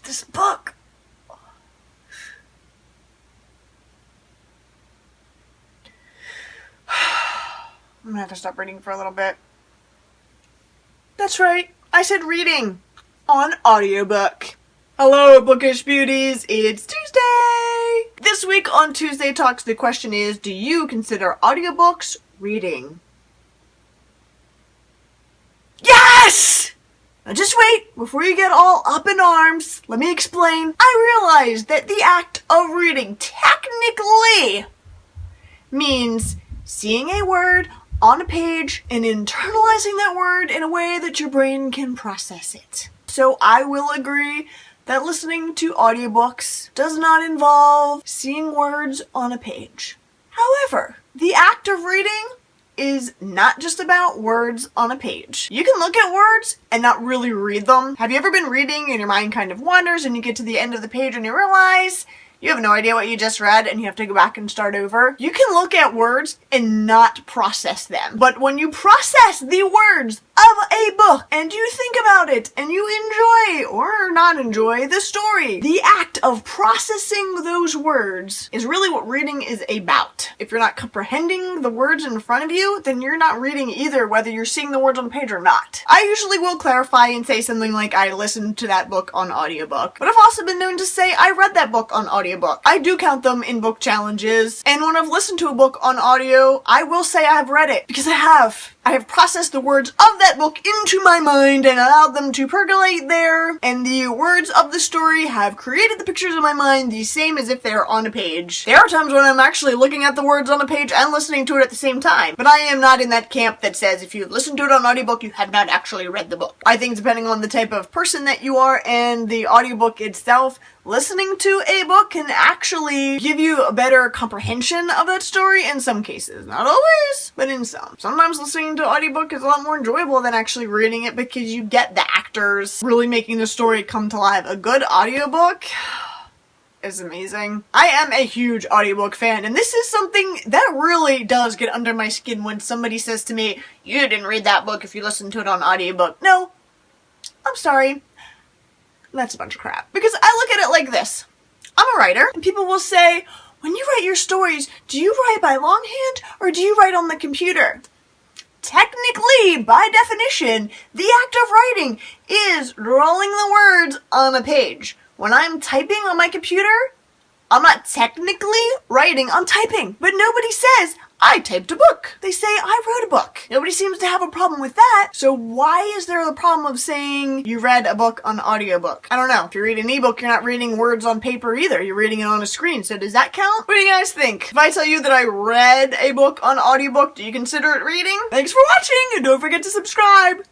this book. I'm gonna have to stop reading for a little bit. That's right, I said reading on audiobook. Hello, bookish beauties, it's Tuesday! This week on Tuesday Talks, the question is, do you consider audiobooks reading? Yes! Now just wait, before you get all up in arms, let me explain. I realize that the act of reading technically means seeing a word on a page and internalizing that word in a way that your brain can process it. So I will agree that listening to audiobooks does not involve seeing words on a page. However, the act of reading is not just about words on a page. You can look at words and not really read them. Have you ever been reading and your mind kind of wanders and you get to the end of the page and you realize you have no idea what you just read and you have to go back and start over? You can look at words and not process them. But when you process the words of a book and you think about it and you enjoy or not enjoy the story, the act of processing those words is really what reading is about. If you're not comprehending the words in front of you, then you're not reading either, whether you're seeing the words on the page or not. I usually will clarify and say something like I listened to that book on audiobook, but I've also been known to say I read that book on audiobook. I do count them in book challenges, and when I've listened to a book on audio, I will say I have read it, because I have processed the words of that book into my mind and allowed them to percolate there, and the words of the story have created the pictures in my mind the same as if they're on a page. There are times when I'm actually looking at the words on a page and listening to it at the same time, but I am not in that camp that says if you listen to it on audiobook, you have not actually read the book. I think depending on the type of person that you are and the audiobook itself, listening to a book can actually give you a better comprehension of that story in some cases. Not always, but in some. Sometimes listening to audiobook is a lot more enjoyable than actually reading it because you get the actors really making the story come to life. A good audiobook is amazing. I am a huge audiobook fan, and this is something that really does get under my skin when somebody says to me, you didn't read that book if you listened to it on audiobook. No, I'm sorry. That's a bunch of crap. Because I look at it like this. I'm a writer, and people will say, when you write your stories, do you write by longhand or do you write on the computer? Technically, by definition, the act of writing is drawing the words on a page. When I'm typing on my computer, I'm not technically writing, I'm typing. But nobody says, I typed a book. They say, I wrote a book. Nobody seems to have a problem with that. So why is there the problem of saying you read a book on audiobook? I don't know. If you read an ebook, you're not reading words on paper either. You're reading it on a screen. So does that count? What do you guys think? If I tell you that I read a book on audiobook, do you consider it reading? Thanks for watching, and don't forget to subscribe.